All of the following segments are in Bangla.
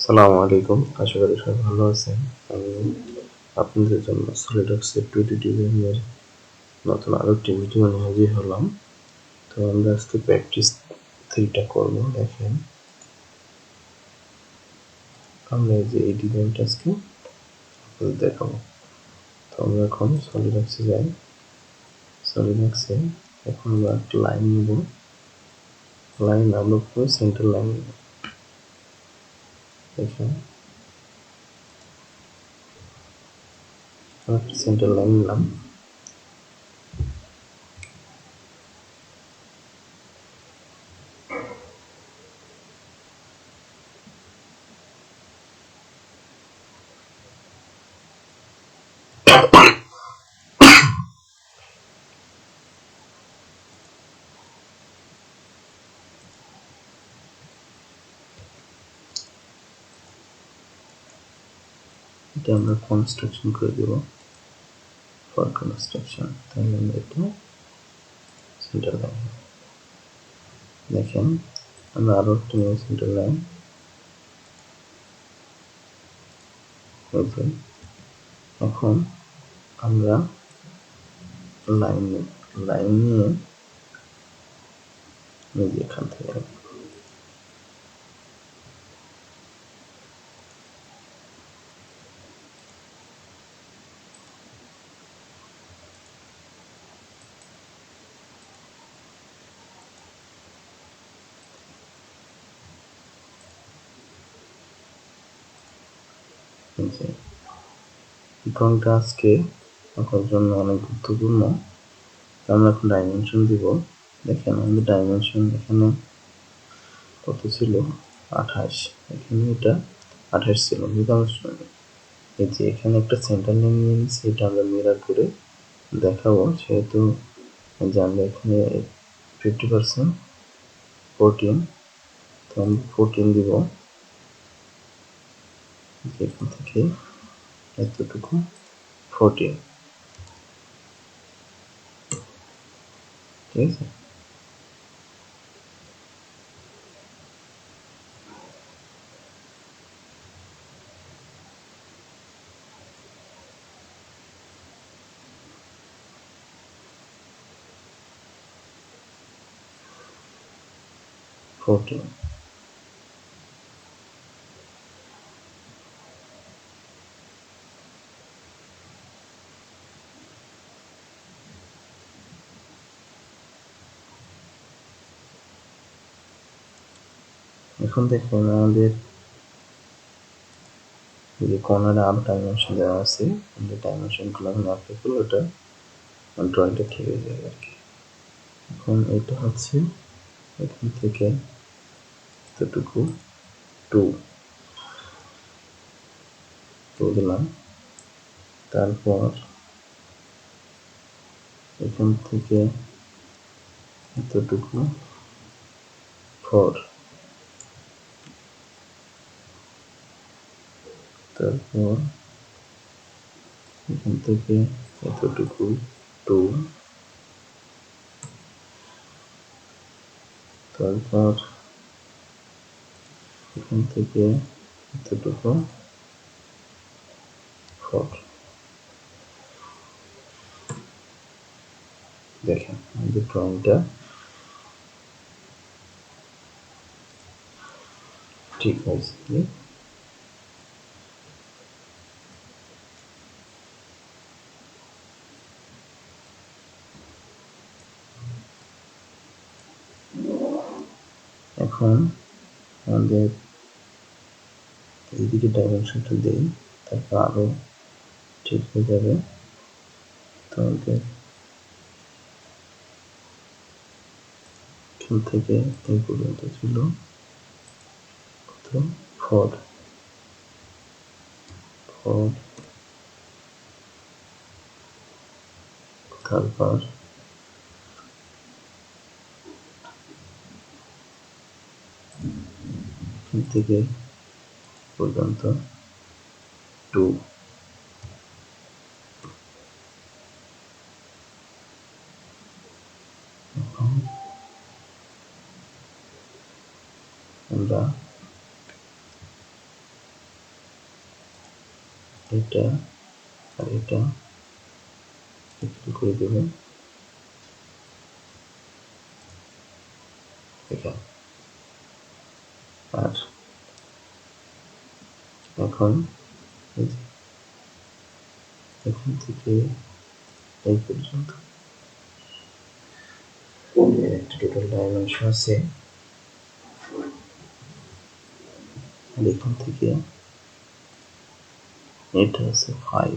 সালামু আলাইকুম, আশা করি সবাই ভালো আছেন। আমি আপনাদের জন্য সলিডওয়ার্কসের 2D ডিজাইনের নতুন আরো একটি ভিডিও নিয়ে হাজির হলাম। তো আমরা আজকে প্র্যাকটিস 3টা করবো। দেখেন, আমরা এই ডিজাইনটা আজকে আপনাদের দেখাবো। তো আমরা এখন সলিডওয়ার্কসে যাই। সলিডওয়ার্কসে এখন আমরা একটা লাইন নেব, লাইন আমরা পুরো সেন্টার লাইন নেব। দেখেন, আমরা সেন্টার লাইন নিলাম। এটা আমরা কনস্ট্রাকশন করে দেব, ফর কনস্ট্রাকশন। তাহলে আমরা এটা সেন্টার লাইন। দেখেন, আমরা আরো একটা নিউ সেন্টার লাইন। এখন আমরা লাইন নিয়ে এখান থেকে ড্রয়িংটা আজকে আপনার জন্য অনেক গুরুত্বপূর্ণ। আমরা এখন ডাইমেনশন দিব। দেখেন, আমাদের ডাইমেনশন এখানে কত ছিল? 28। এখানে এটা 28 ছিল, কিন্তু এই যে এখানে একটা সেন্টার লাইন নিয়ে নিচ্ছি, এটা আমরা মিরর করে দেখাবো। সেহেতু যে আমরা এখানে 50% 14, তো আমরা 14 দিব। এখান থেকে এতটুকু 14, ঠিক আছে? এখন দেখেন, আমাদের যে কর্নারে আরো ডাইমেনশন দেওয়া আছে, আমাদের ডাইমেনশনগুলো এখন অ্যাপ্লাই করলে ওটা ড্রয়িংটা ঠিক হয়ে যাবে আর কি। এখন এটা হচ্ছে এখান থেকে এতটুকু 2 দিলাম। তারপর এখান থেকে এতটুকু 4, তারপর এখান থেকে এতটুকু 2, তারপর এখান থেকে এতটুকু 4। দেখেন, আমাদের ড্রয়িংটা ঠিক হয়েছে। এখন আমাদের এইদিকে ডাইমেনশনটা দেই, তারপর আরো ঠিক হয়ে যাবে। তো আমাদের এখান থেকে এই পর্যন্ত ছিল কত? 4, তারপর এখান থেকে পর্যন্ত 2। আমরা এটা আর এটা করে দেব। দেখেন, আর এখন এখান থেকে এই পর্যন্ত একটা টোটাল ডাইমেনশন আছে, আর এখান থেকে এটা আছে 5।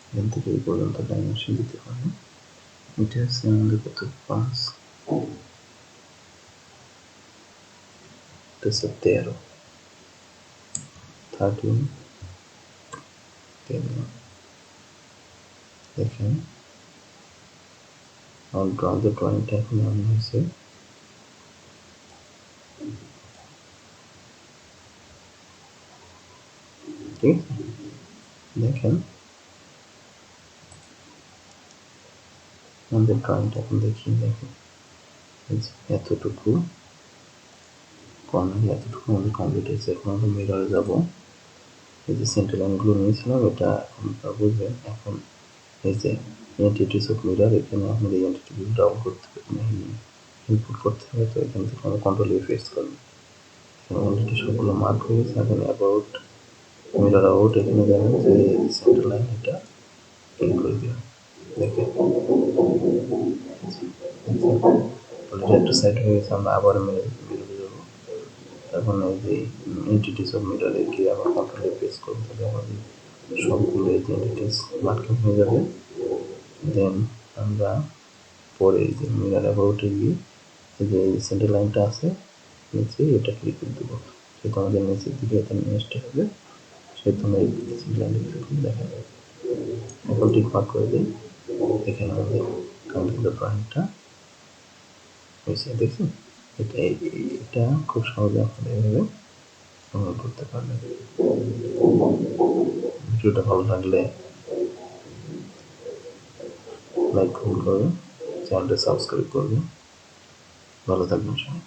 এখান থেকে এই পর্যন্ত ডাইমেনশন দিতে পারি। এটা আছে আমাদের কত, 5, এটা আছে 13, 13, দেখেন আমাদের ড্রয়িংটা এখন এমন হয়েছে। ঠিক আছে, দেখেন আমাদের ড্রয়িংটা এখন দেখি। দেখেন এতটুকু কর্নারে এতটুকু আমাদের কমপ্লিট হয়েছে। এখন আমরা মিররে যাব। এই যে সেন্টার লাইনগুলো নিয়েছিলাম, এটা এখন বুঝবেন। এখন এই যে এন্টিটিস অফ মিরর, এখানে আমাদের এই এন্টিটিগুলো ডাউন করতে হবে, ইনপুট করতে হবে। তো এখান থেকে আমরা কন্ট্রোল ফেস করবো। অলরেডি সবগুলো মার্ক হয়ে গেছে। এখন অ্যাবাউট মিরর আউট, এখানে জানেন যে সেন্টার লাইন, এটা ক্লিক করে দিলাম। দেখেন অলরেডি একটা সাইড হয়ে গেছে। আমরা আবার মিররে যাবো। এখন এই যে এন্টিটিস অফ মিররে গিয়ে আবার কন্ট্রোল প্রেস করতে হবে। আমাদের সবগুলো এই যে এন্টিটিস মার্কিং হয়ে যাবে। দেন আমরা পরে এই যে মিরর অ্যাবাউটে গিয়ে এই যে সেন্টার লাইনটা আছে নিচে, এটা ক্লিক করে দেবো। সেটা আমাদের নিচের দিকে এটা নিয়ে আসতে হবে। সেহেতু আমরা এই সেন্টার লাইনটা ক্লিক করে দেখা যাবে। এখন ঠিক মার্ক করে দিই। এখানে আমাদের কম্পিউটার ড্রয়িংটা হয়েছে। দেখুন এটা খুব সহজে আপনারা এভাবে সংগ্রহ করতে পারবেন। ভিডিওটা ভালো লাগলে লাইক কমেন্ট করবেন, চ্যানেলটা সাবস্ক্রাইব করবেন। ভালো থাকবেন সবাই।